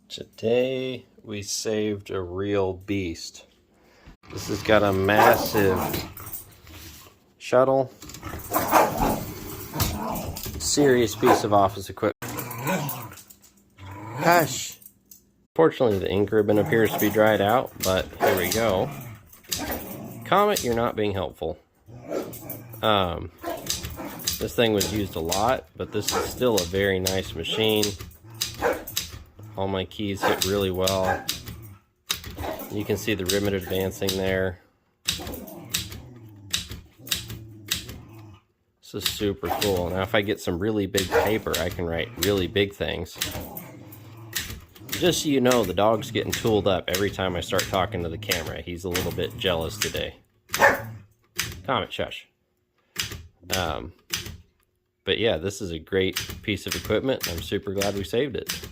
Today we saved a real beast. This has got a massive shuttle. Serious piece of office equipment. Hush! Fortunately, the ink ribbon appears to be dried out, but here we go. Comet, you're not being helpful. This thing was used a lot, but this is still a very nice machine. All my keys hit really well. You can see the ribbon advancing there. This is super cool. Now if I get some really big paper, I can write really big things. Just so you know, the dog's getting tooled up every time I start talking to the camera. He's a little bit jealous today. Comet, shush. But yeah, this is a great piece of equipment. I'm super glad we saved it.